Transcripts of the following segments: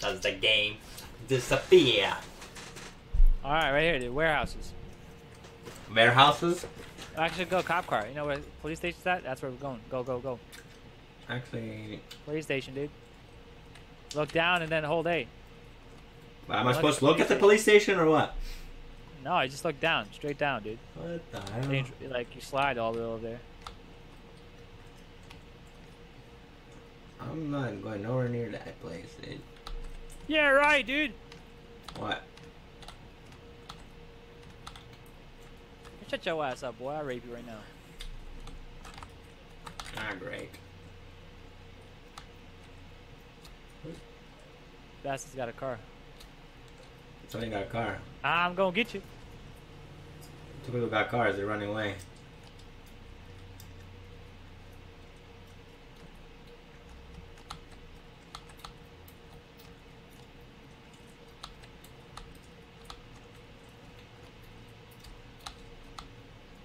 Does the game disappear? Alright, right here, the warehouses. Warehouses? Actually, go cop car. You know where the police station's at? That's where we're going. Go, go, go. Actually... Police station, dude. Look down and then hold A. Am I supposed to look at the police station or what? No, I just look down. Straight down, dude. What the hell? Like, you slide all the way over there. I'm not going nowhere near that place, dude. Yeah, right, dude. What? Shut your ass up, boy. I'll rape you right now. Ah, great. Bastard's got a car. Somebody got a car. I'm gonna get you. Two people got cars, they're running away.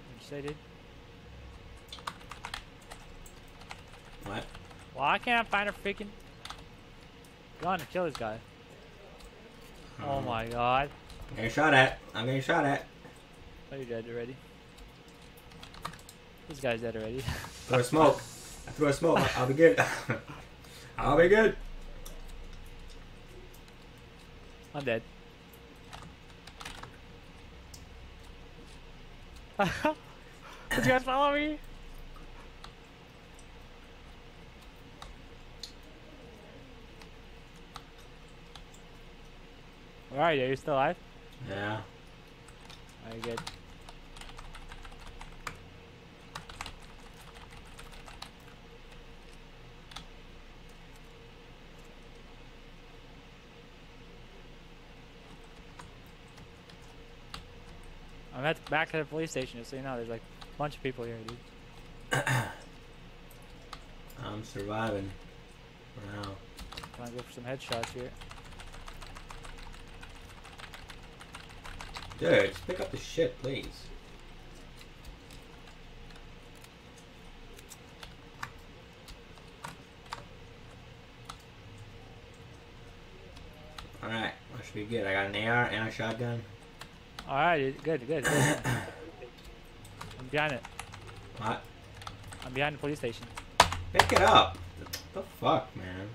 What'd you say, dude? What? Well, I can't find a freaking gun to kill this guy. Oh my god. I'm getting shot at. I'm getting shot at. Oh, you're dead already. This guy's dead already. Throw a smoke. I threw a smoke. I'll be good. I'll be good. I'm dead. Did you guys follow me? Where are you? Are you still alive? Yeah. Are you good? I'm back at the police station, just so you know. There's like a bunch of people here, dude. I'm surviving. Wow. Trying to go for some headshots here. Dude, just pick up the shit, please. Alright, that should be good. I got an AR and a shotgun. Alright, good, good, good. I'm behind it. What? I'm behind the police station. Pick it up! What the fuck, man?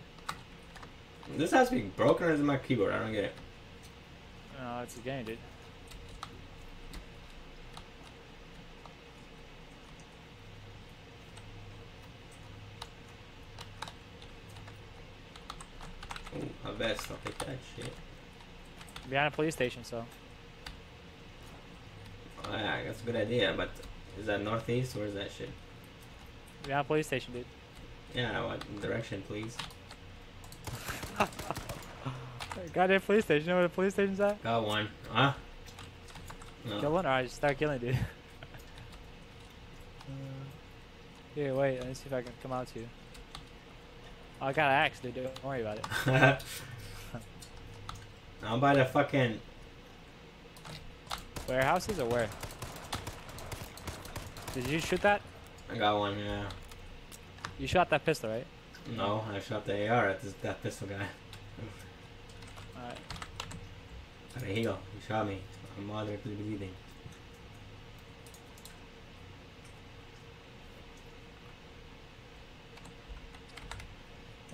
This has to be broken or is it my keyboard? I don't get it. No, it's a game, dude. Ooh, a vest. I'll take that shit. Behind a police station, so. Oh, yeah, that's a good idea, but is that northeast or is that shit? Behind a police station, dude. Yeah, what direction, please? Goddamn police station. You know where the police station's at? Got one. Huh? No. Kill one? Alright, just start killing, dude. Here, wait. Let me see if I can come out to you. Oh, I got an axe, dude. Don't worry about it. I'm by the fucking... Warehouses or where? Did you shoot that? I got one, yeah. You shot that pistol, right? No, I shot the AR at that pistol guy. Alright. Gotta heal. He shot me. I'm moderately bleeding.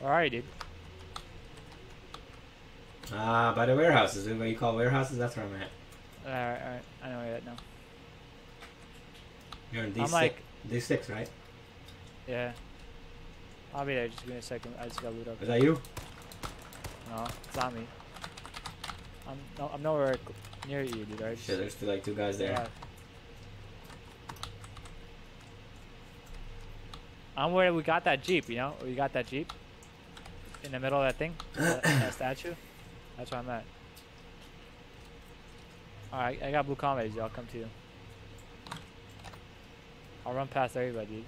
Alright, dude. By the warehouses. What you call warehouses? That's where I'm at. Alright, alright. I know where you're at now. You're in D6, I'm like... D6, right? Yeah. I'll be there. Just give me a second. I just gotta loot up. Is that you? No, it's not me. I'm nowhere near you, dude. Right? Shit, there's still like two guys there. Yeah. I'm where we got that Jeep, you know? We got that Jeep in the middle of that thing, that statue. That's where I'm at. Alright, I got blue comrades, I'll come to you. I'll run past everybody, dude.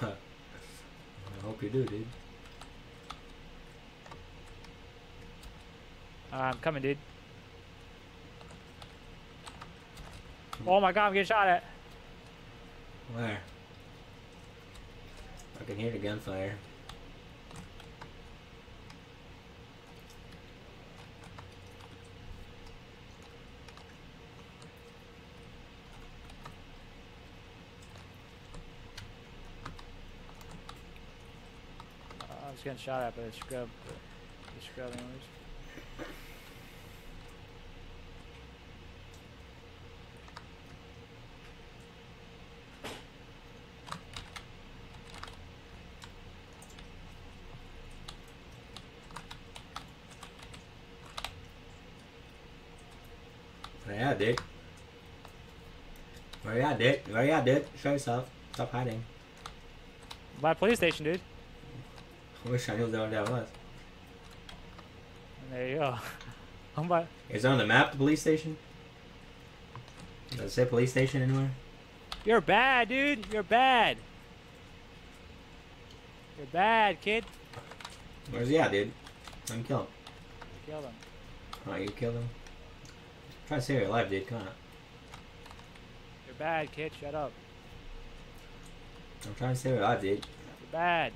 I hope you do, dude. I'm coming, dude. Oh my god, I'm getting shot at. Where? I can hear the gunfire. just getting shot at by the scrub. The scrub anyways. Where you at, dude? Where you at, dude? Where you at, dude? Show yourself. Stop hiding. By the police station, dude. I wish I knew where that was. And there you go. I'm by. Is it on the map, the police station? Does it say police station anywhere? You're bad, dude. You're bad. You're bad, kid. Where's he at, dude? Let him kill him. Kill him. Oh, you killed him? Try to save your life, dude. Come on. You're bad, kid. Shut up. I'm trying to save your life, dude. You're bad.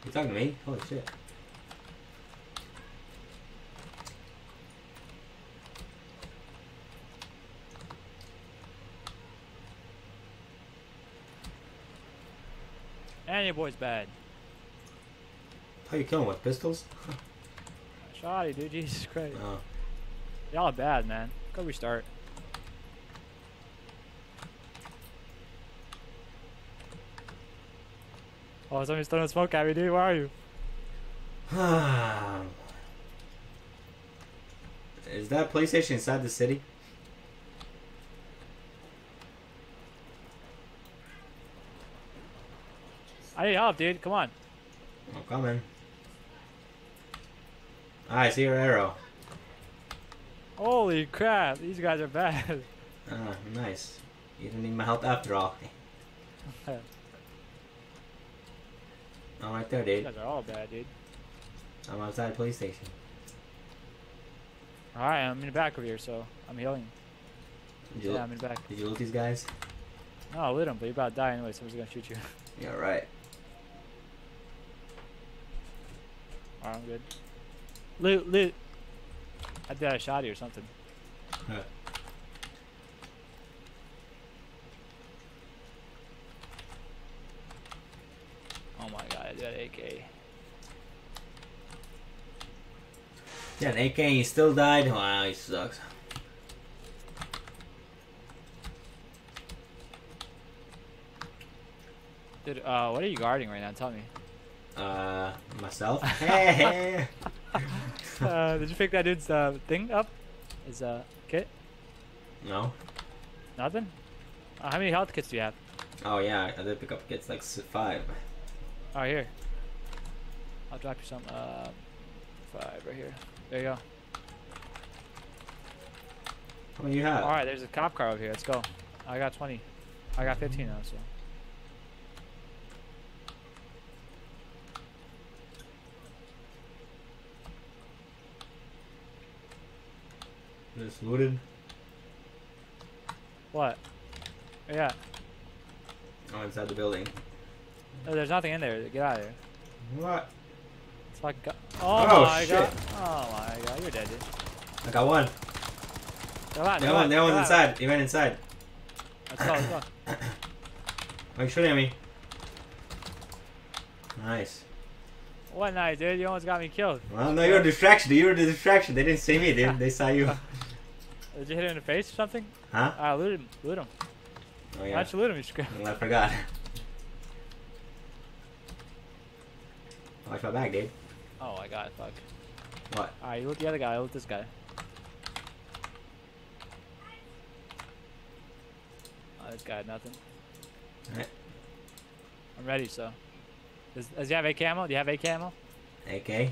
You talking to me? Holy shit. And your boy's bad. How you killing with pistols? Shoddy, dude. Jesus Christ. Oh. Y'all are bad, man. Go restart. Oh, somebody's throwing smoke at me, dude. Where are you? Is that PlayStation inside the city? I need help, dude. Come on. I'm coming. I see your arrow. Holy crap. These guys are bad. Ah, nice. You didn't need my help after all. I'm right there, These dude. guys are all bad, dude. I'm outside the police station. Alright, I'm in the back over here, so I'm healing. Did you, Yeah, I'm in the back. did you loot these guys? No, I lit him, but you're about to die anyway, someone's gonna shoot you. Yeah, right. Alright, I'm good. Loot, loot. I thought I shot you or something. Huh. Oh my god, I did an AK. Yeah, an AK and you still died? Wow, he sucks. Dude, what are you guarding right now? Tell me. Myself? Hey! Did you pick that dude's thing up? His kit? No. Nothing? How many health kits do you have? Oh yeah, I did pick up kits like 5. Oh, here. I'll drop you some. 5 right here. There you go. How many you have? Alright, there's a cop car over here. Let's go. I got 20. I got 15 now, so. Just looted. What? Yeah. Oh, inside the building. Oh, there's nothing in there. Get out of there. What? It's like. Oh, Oh my shit. god. Oh my god. You're dead, dude. I got one. Go on, That one's inside. He went inside. Let's go, let's go. Why are you shooting at me? Nice. What night, dude? You almost got me killed. Well, no, you're a distraction. You were the distraction. They didn't see me, dude. They saw you. Did you hit him in the face or something? Huh? Loot him. Loot him. Oh, yeah. Why'd you loot him, you scrub? I forgot. Watch my back, dude. Oh my god, fuck. What? Alright, you loot the other guy, I loot this guy. Oh, this guy had nothing. Alright. I'm ready, so. Does he have a camo? Do you have a camo? AK?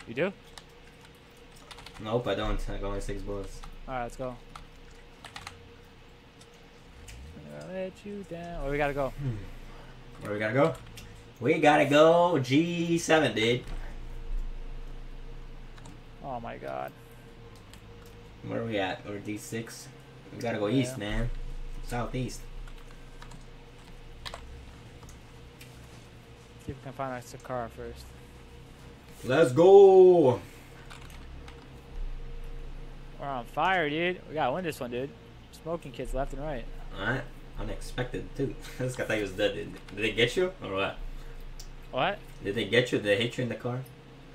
You do? Nope, I don't. I got only 6 bullets. Alright, let's go. I'm gonna let you down. Where we gotta go? Where we gotta go? We gotta go G7, dude. Oh my god. Where are we at? We're D6. We gotta go Yeah. east, man. Southeast. See if we can find us a car first. Let's go! We're on fire, dude. We gotta win this one, dude. Smoking kids left and right. Alright. unexpected too. This guy thought he was dead. Did they get you or what? What? Did they get you? Did they hit you in the car?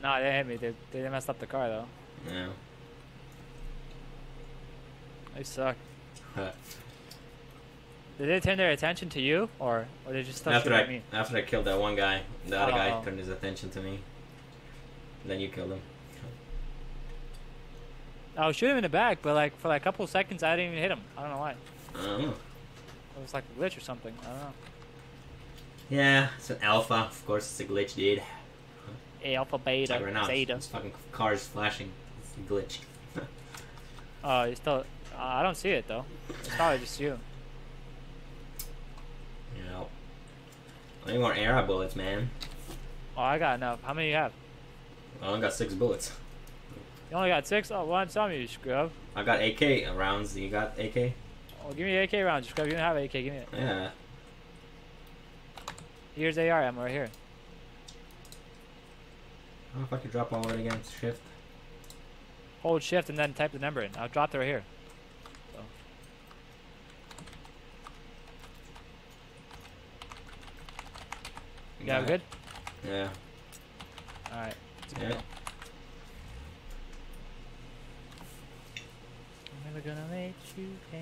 No, they hit me. They messed up the car though. Yeah. They suck. Did they turn their attention to you, or they just still shoot at me? After I killed that one guy, the other guy Oh. turned his attention to me. Then you killed him. I was shooting him in the back, but like for like a couple of seconds, I didn't even hit him. I don't know why. I don't know. It was like a glitch or something. I don't know. Yeah, it's an alpha. Of course, it's a glitch, dude. Alpha, beta, Like right now, zeta. this fucking car's flashing. It's a glitch. Oh, you still? I don't see it though. It's probably just you. Yeah. I need more arrow bullets, man. Oh, I got enough. How many you have? I only got 6 bullets. You only got 6? Oh, well, tell me, you scrub. I got AK rounds. You got AK? Oh, give me the AK round, scrub. You don't have AK. Give me it. Yeah. Here's AR. I'm right here. I don't know if I can drop all of it again. Shift. Hold shift and then type the number in. I'll drop it right here. So. Yeah, good? Yeah. Alright. Yeah. I'm never gonna let you down.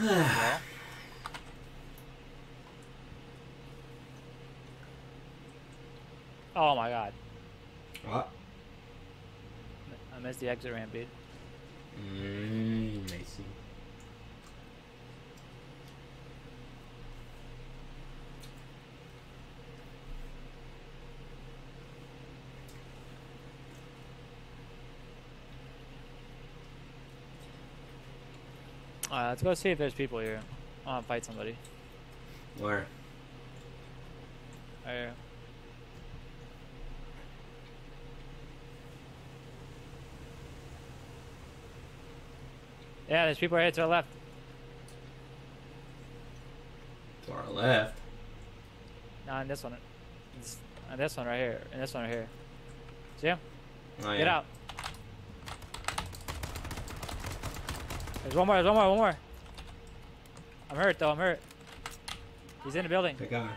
Yeah. Oh my god. What? I missed the exit ramp, dude. I see. Let's go see if there's people here. I want to fight somebody. Where? Right here. Yeah, there's people right here to the left. To our left. No, in this one. And this one right here. And this one right here. See him? Oh, yeah. Get out. There's one more, there's one more. I'm hurt though, I'm hurt. He's in the building. Good guy.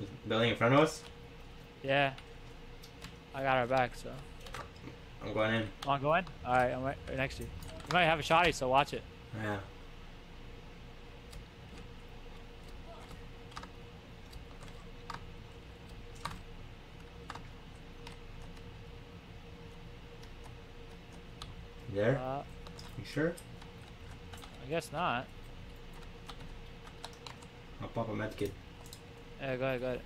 Is the building in front of us? Yeah. I got our back, so. I'm going in. Want to go in? Alright, I'm right next to you. You might have a shotty, so watch it. Yeah. You there? You sure? I guess not. I'll pop a medkit. Yeah, go ahead, go ahead.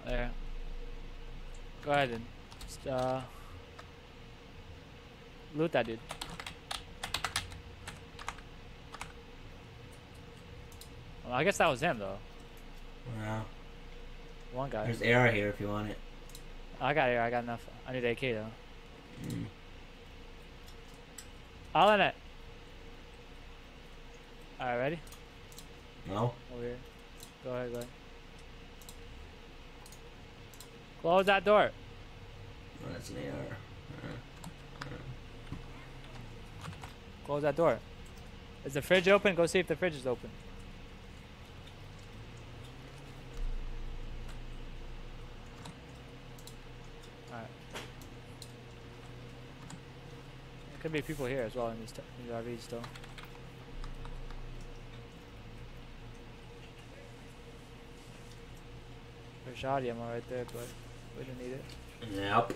There. Go ahead and just, loot that dude. Well, I guess that was him though. Wow. One guy. There's AR here if you want it. I got it. I got enough. I need AK though. Mm. All in it. Alright, ready? No? Over here. Go ahead, go ahead. Close that door. Oh, that's an AR. Close that door. Is the fridge open? Go see if the fridge is open. Alright. There could be people here as well in these RVs still. There's shoddy ammo right there, but we don't need it. Yep.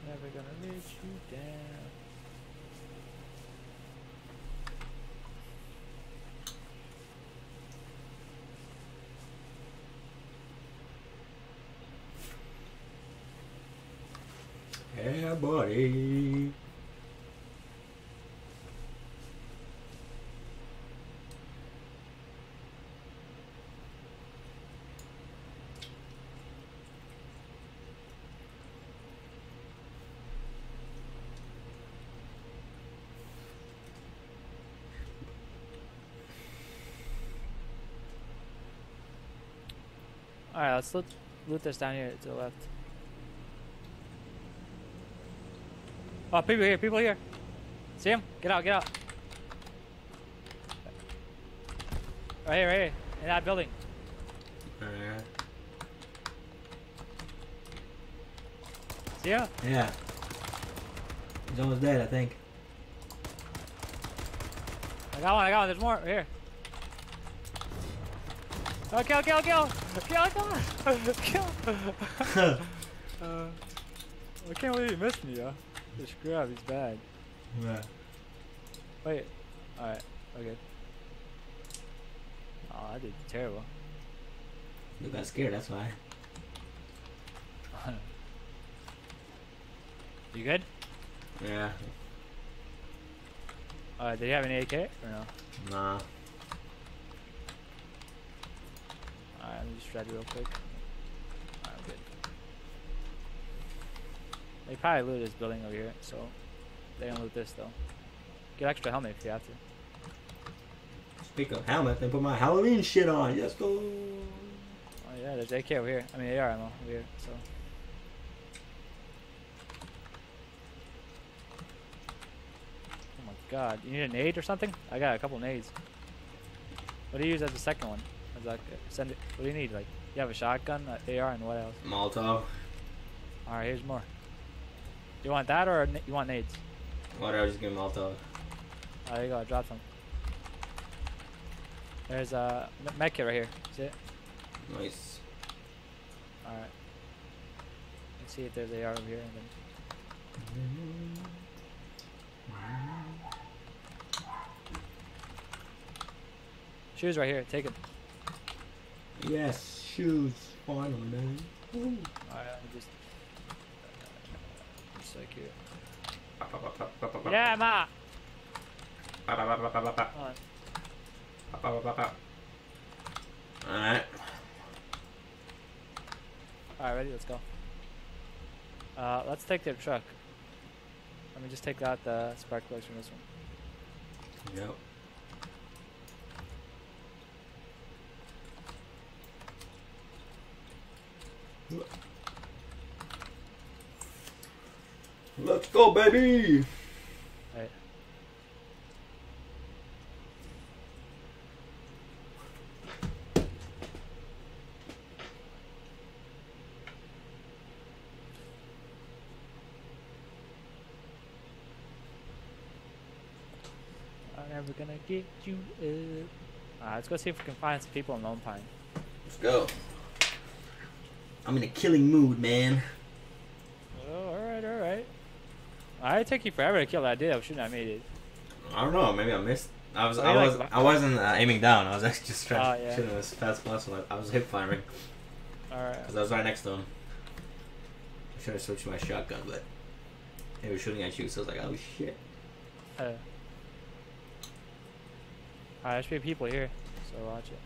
Never gonna let you down. Yeah, buddy. Alright, let's loot this down here to the left. Oh, people here, people here. See him? Get out, get out. Right here, in that building. Alright. See ya? Yeah. He's almost dead, I think. I got one, there's more. Right here. Oh, kill! I can't believe he missed me, yo. Just grab, he's bad. Yeah. Wait. Alright, okay. Oh, I did terrible. You got scared, that's why. You good? Yeah. Did you have an AK or no? Nah. Alright, let me just ready real quick. Alright, I'm good. They probably looted this building over here, so they don't loot this though. Get extra helmet if you have to. Speak of helmet, they put my Halloween shit on. Yes, go. Oh yeah, there's AK over here. I mean AR ammo over here, so. Oh my god, you need a nade or something? I got a couple nades. What do you use as the second one? As like, send it. What do you need? Like, you have a shotgun, AR, and what else? Molotov. Alright, here's more. You want that or you want nades? Whatever, just give me Molotov. There you go, I dropped some. There's a med kit right here. See it? Nice. Alright. Let's see if there's AR over here. And then... Shoes right here, take it. Yes, shoes. Finally, man. Alright, let me just like here. Yeah, ma! Alright. Alright, ready? Let's go. Let's take their truck. Let me just take out the spark plugs from this one. Yep. Let's go, baby! Alright. I'm never gonna get you up. Let's go see if we can find some people in Lone Pine. Let's go. I'm in a killing mood, man. Oh, alright, alright. It'd take you forever to kill that dude that was shooting at me, dude. I don't know. Maybe I missed. I Like, wasn't aiming down. I was actually just trying yeah. to shoot him as fast as possible. I was hip firing Alright. because I was right next to him. I should have switched to my shotgun, but they were shooting at you, so I was like, oh shit. Alright, there should be people here, so watch it.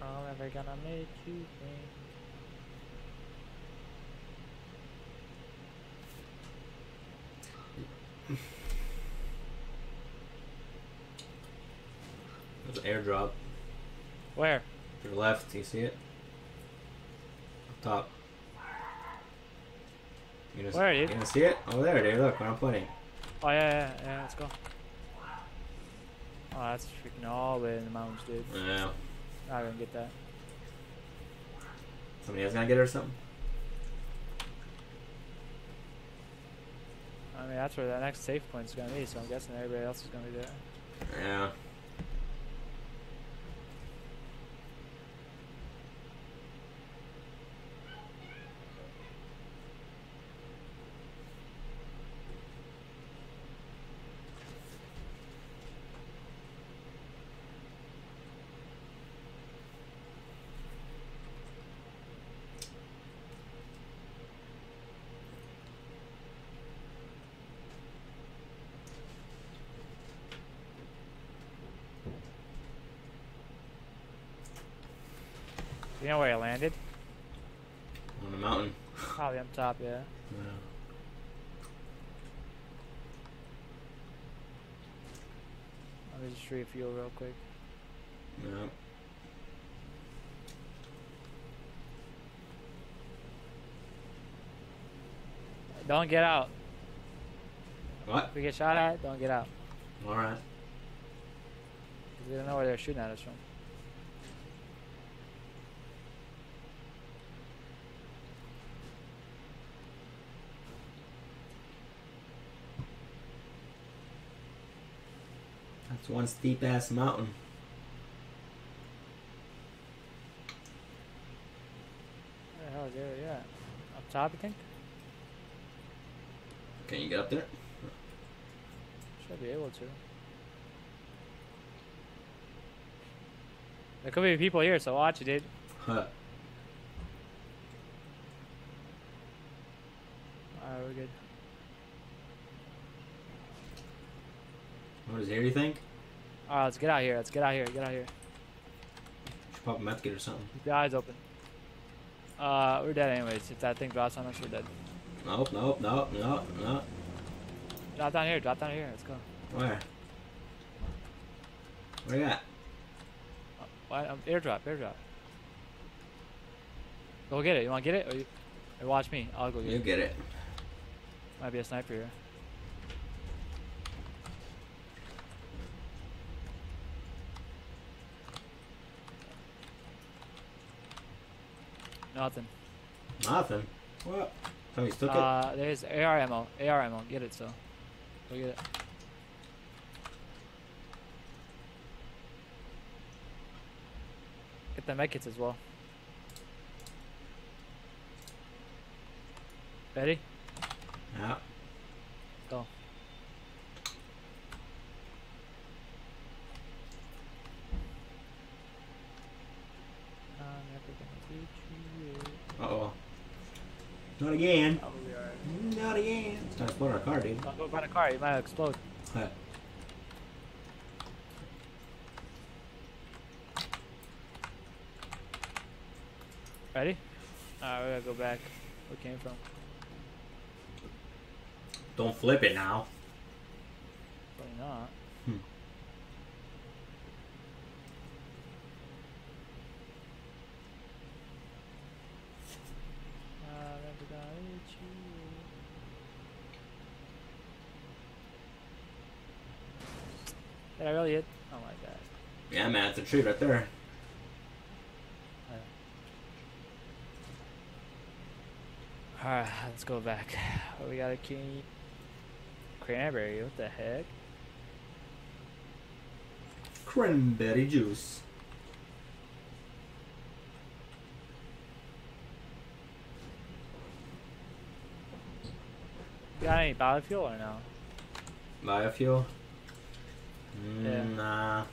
I'm never gonna make you think. There's an airdrop. Where? To the left, do you see it? Up top. Where, dude? You gonna see it? Over there, dude. Look, where I'm pointing. Oh yeah, let's go. Oh, that's freaking all the way in the mountains, dude. Yeah. I didn't get that. Somebody else gonna get it or something? I mean, that's where the next safe point is gonna be, so I'm guessing everybody else is gonna be there. Yeah. You know where I landed? mountain. Probably up top, yeah. Yeah. Let me just refuel real quick. Yeah. Don't get out. What? If we get shot at, don't get out. Alright. 'Cause we don't know where they're shooting at us from. That's one steep ass mountain. Where the hell is there? Yeah. Up top, you think? Can you get up there? Should be able to. There could be people here, so watch it, dude. Huh. Alright, we're good. What is here, you think? Alright, let's get out here. Let's get out here. Get out here. Should pop a medkit or something. Keep your eyes open. We're dead anyways. If that thing drops on us, we're dead. Nope, nope, nope, nope, nope. Drop down here. Drop down here. Let's go. Where? Where you at? What? Airdrop. Airdrop. Go get it. You want to get it? Or watch me. I'll go get You it. get it. Might be a sniper here. Nothing. Nothing. What? Somebody's took it? There's AR ammo. AR ammo. Get it, so. Go get it. Get the medkits as well. Ready? Yeah. Go. I'm never gonna teach you. Uh-oh. Not again. Oh, we are. Not again. It's time to explode our car, dude. Don't go by the car. You might explode. Huh. Ready? Alright, we gotta go back. Where we came from. Don't flip it now. Probably not. Hmm. Never gonna hit you. Did I really hit? Oh my god. Yeah, man, it's a tree right there. Alright, let's go back. Oh, we got a key. Cranberry, what the heck? Cranberry juice. Got any biofuel or no? Biofuel? Yeah. Nah.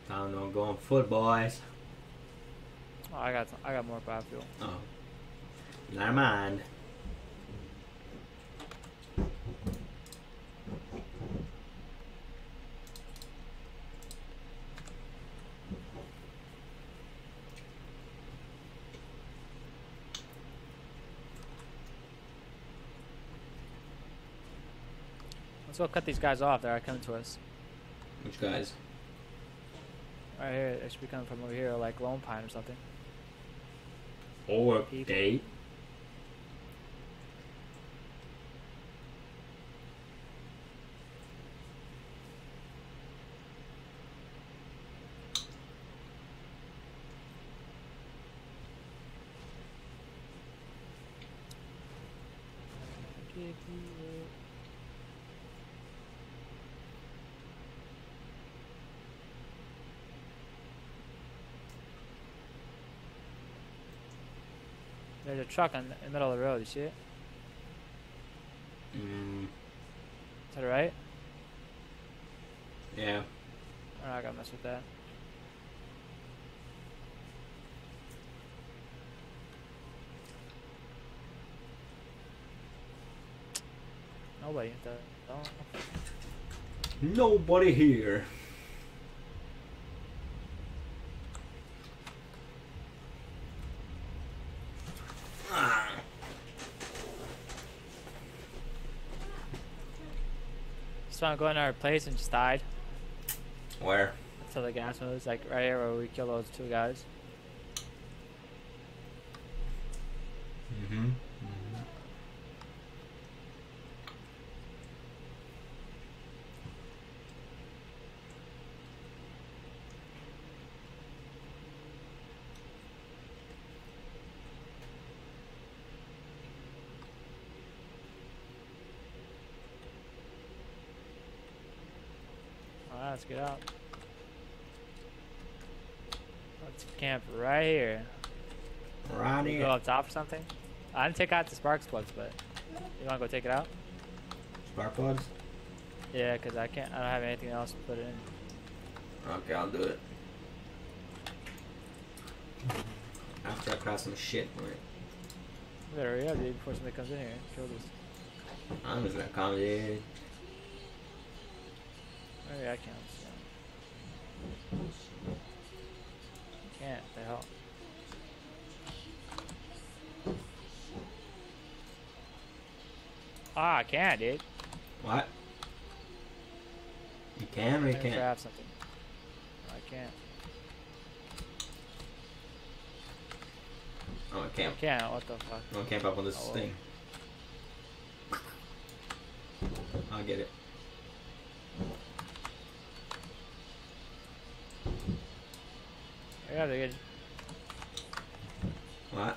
Time to go on foot, boys. Oh, I got more biofuel. Oh. Never mind. Let's go cut these guys off. They're coming to us. Which guys? Right here. They should be coming from over here, like Lone Pine or something. Or People. date. There's a truck in the middle of the road. You see it? Mm, To the right? yeah. We're not gonna mess with that. Nobody. Oh. Nobody here. Ah. Just wanna go in our place and just died. Where? Until the gas moves, like right here where we kill those two guys. Mm-hmm. Alright, let's get out. Let's camp right here. Right Go here. up top or something. I didn't take out the sparks plugs, but you wanna go take it out? Spark plugs? Yeah, cause I don't have anything else to put it in. Okay, I'll do it. After I craft some shit for it. We better hurry up, dude, before somebody comes in here and kills us. I'm just gonna come, dude. Maybe I can't. Can't, the hell. Ah, I can't, dude. What? You can or you I can't? craft something. I can't. Oh, I I can't. can't, what the fuck? I'm gonna camp up on this Oh, well. thing. I'll get it. Yeah, they're good. What?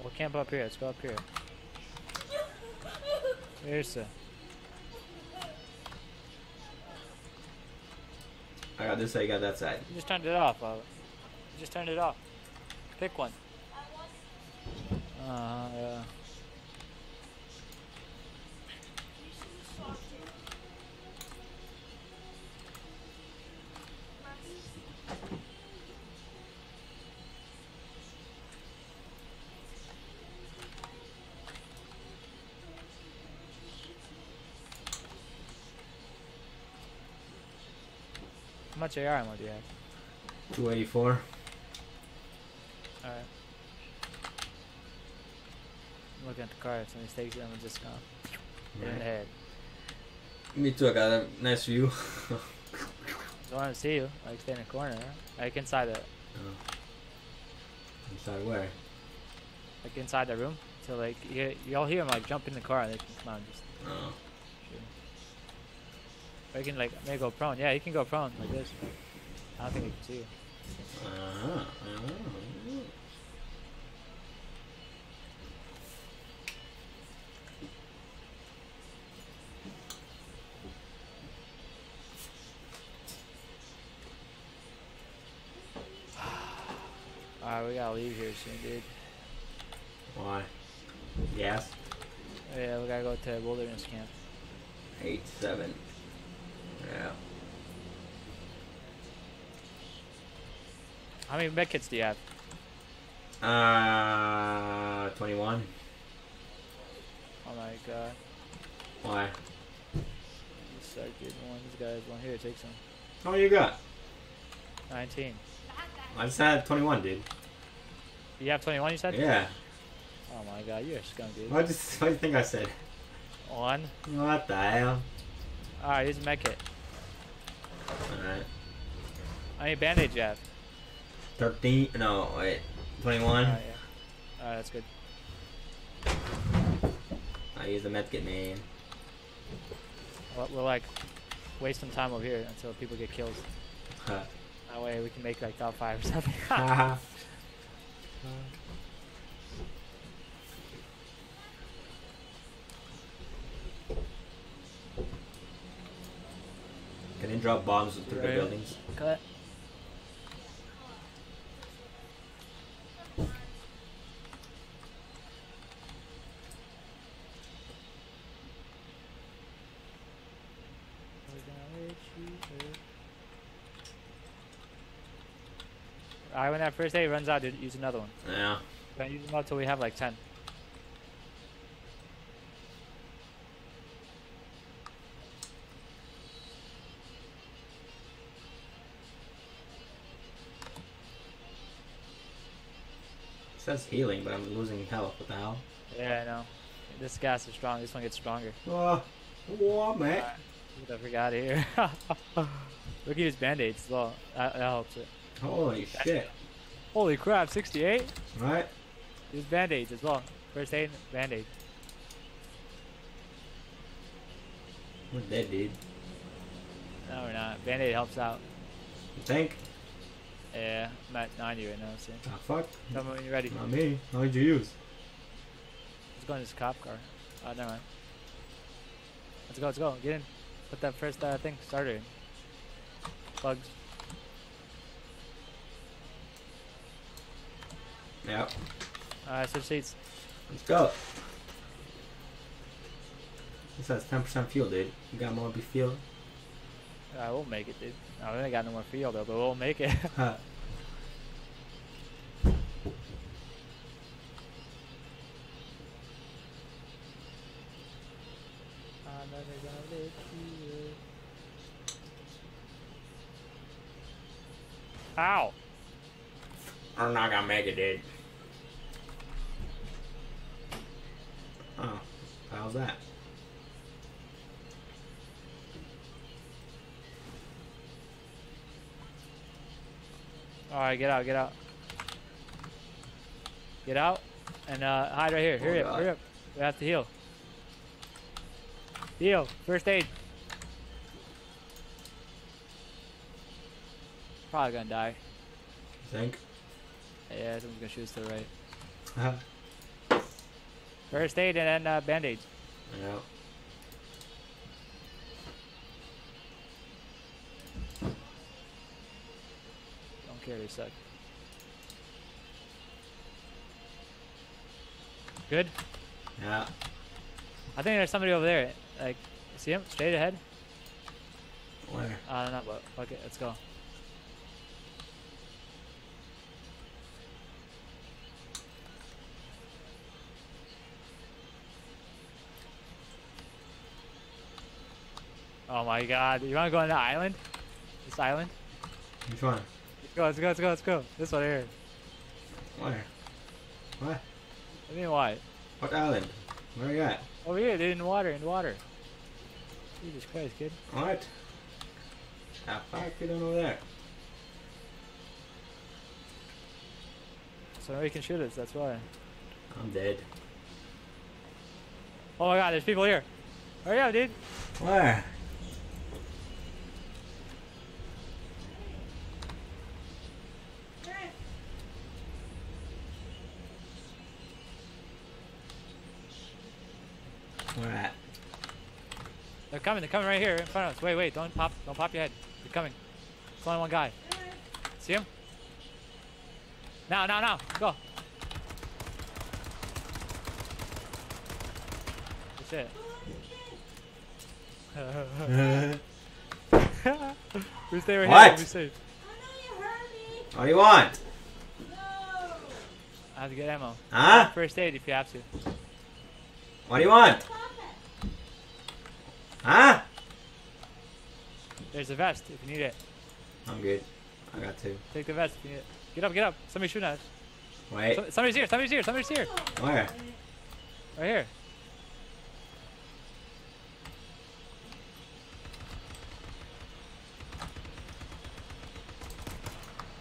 We'll camp up here, let's go up here. Here's the. I got this side, you got that side. You just turned it off, You just turned it off. Pick one. Yeah. How much AR ammo do you have? 284. Alright. I'm looking at the car. If somebody takes it, I'm just gonna hit in the head. Me too, I got a nice view. Don't want to see you. Like, stay in the corner. Like, inside the, Oh. Inside where? like, inside the room. So, like, you'll hear him, like, jump in the car and they can come out and just Oh. shoot him. Or you can, like, maybe go prone. Yeah, you can go prone like this. I don't think he can see you. Alright, we gotta leave here soon, dude. Why? Yes. Oh, yeah, we gotta go to wilderness camp. 8-7. Yeah. How many med kits do you have? 21. Oh my god. Why? You suck, dude. This guy's one here. Take some. How many you got? 19. I just had 21, dude. You have 21, you said? Yeah. Oh my god, you're a scum, dude. What do you think I said? 1. What the hell? Alright, here's a med kit. Alright. How many bandage you have? 13. No, wait. 21. Alright, yeah. Alright, that's good. I use the medkit, man. We'll like waste some time over here until people get kills. Huh. That way we can make like top 5 or something. Haha. Can they drop bombs through the Right. buildings? Cut. Alright, when that first aid runs out, dude, use another one. Yeah. Don't use them up till we have like 10. It says healing, but I'm losing health. What the hell? Yeah, I know. This gas is strong. This one gets stronger. What, man? Alright, get the frick out of here. We can use band-aids as well. That helps it. Holy shit. Holy crap, 68? Right? Use band-aids as well. First aid, band-aid. We're dead, dude. No, we're not. Band-aid helps out. You think? Yeah, I'm at 90 right now, see. Ah, fuck. Tell me when you're ready. Not me. How did you use? Let's go in this cop car. Oh, never mind. Let's go, let's go. Get in. Put that first thing, starter in. Plugs. Yep. Alright, switch seats. Let's go. This has 10% fuel, dude. You got more fuel? I will make it, dude. I ain't got no more fuel though, but we'll make it. Huh. Ow! I'm not gonna make it, dude. Oh, how's that? Alright, get out, get out. Get out and hide right here. Hurry up, hurry up. We have to heal. Heal. First aid. Probably gonna die. You think? Yeah, someone's gonna shoot us to the right. Uh-huh. First aid and then band-aids. Yeah. Don't care, they suck. Good? Yeah. I think there's somebody over there. Like, see him? Straight ahead? Where? I don't know, but fuck it, let's go. Oh my god, you wanna go on the island? This island? Which one? Let's go, let's go, let's go, let's go. This one here. Where? What? I mean, why? What island? Where are you at? Over here, dude, in the water, in the water. Jesus Christ, kid. What? How fuck you doing over there? So nobody can shoot us, that's why. I'm dead. Oh my god, there's people here. Hurry up, dude. Where? Where at? They're coming right here in front of us. Wait, wait, don't pop your head. They're coming. It's only one guy. See him? Now, now, now, go. That's it. We stay right What? here, we safe. What do you want? I have to get ammo. Huh? First aid if you have to. What do you want? Huh? There's a vest if you need it. I'm good. I got two. Take the vest if you need it. Get up, get up. Somebody's shooting at us. Wait. Somebody's here, somebody's here, somebody's here. Where? Right here.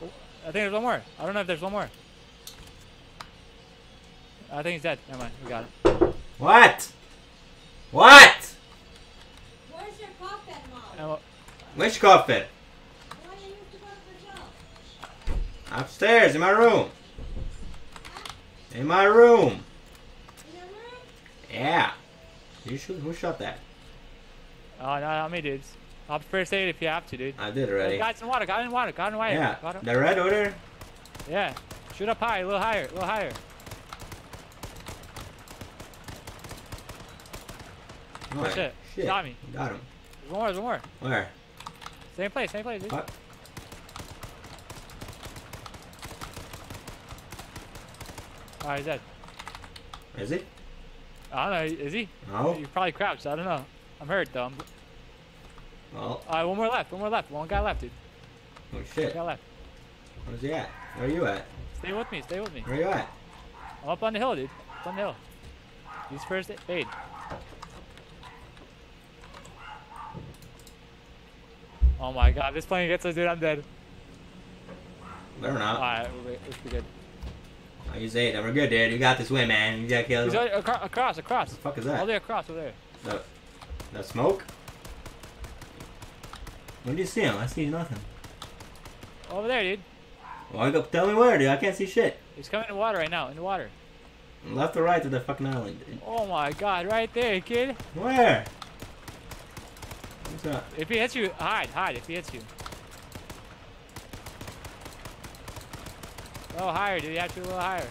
Oh, I think there's one more. I don't know if there's one more. I think he's dead. Never mind, we got it. What? What? Where's your coffin, Mom? Ammo. Which coffin? Why didn't you go to the shop? Upstairs in my room. In my room. In your room? Yeah. You shoot? Who shot that? Oh, no, not me, dudes. I'll first aid if you have to, dude. I did already. Guys in water, got in water, got in water. Yeah. Got him. The red over there? Yeah. Shoot up high, a little higher, a little higher. Oh, shit. Shit. Got me. Got him. There's one more, there's one more. Where? Same place, dude. What? Oh, he's dead. Is he? I don't know. Is he? No. You're probably crouched. I don't know. I'm hurt though. Well. Alright, one more left. One more left. One guy left, dude. Oh One shit. guy left. Where's he at? Where are you at? Stay with me. Stay with me. Where are you at? I'm up on the hill, dude. Up on the hill. Use first aid. Oh my god, this plane gets us, dude. I'm dead. Better not. Alright, we should be good. I use 8. Then we're good, dude. You got this win, man. You got killed. He's What across. the fuck is All that? the way across over there. The smoke? When do you see him? I see nothing. Over there, dude. Well, go tell me where, dude. I can't see shit. He's coming in the water right now. In the water. Left or right to the fucking island, dude. Oh my god, right there, kid. Where? What's that? If he hits you, hide. If he hits you. A little higher, dude. You have to be a little higher.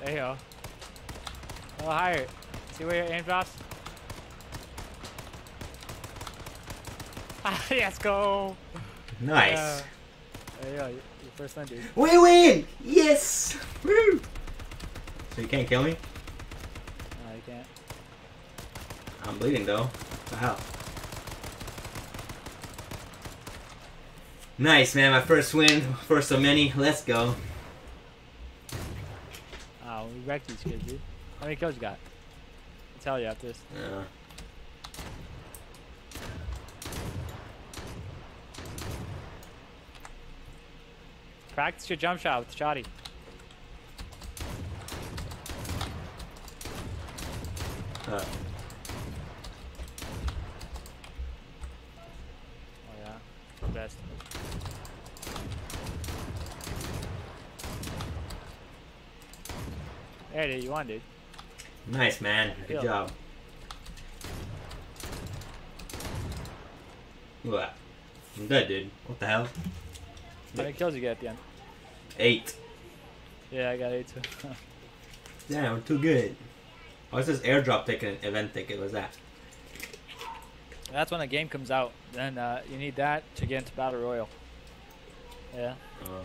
There you go. A little higher. See where your aim drops? Let's go. Nice. There you go. Your first one, dude. We win! Yes! Woo! So you can't kill me? No, you can't. I'm bleeding though. What the hell? Nice, man. My first win. First of many. Let's go. Oh, we wrecked these kids, dude. How many kills you got? I'll tell you after this. Yeah. Practice your jump shot with the shotty. Uh, Oh yeah, best. There, dude, you won, dude. nice, man. Good Kill. job. What? I'm dead, dude. What the hell? How many kills you get at the end? 8. Yeah, I got 8 too. Damn, we're too good. What's this airdrop ticket, event ticket? What's that? That's when the game comes out. Then you need that to get into Battle Royale. Yeah. Oh.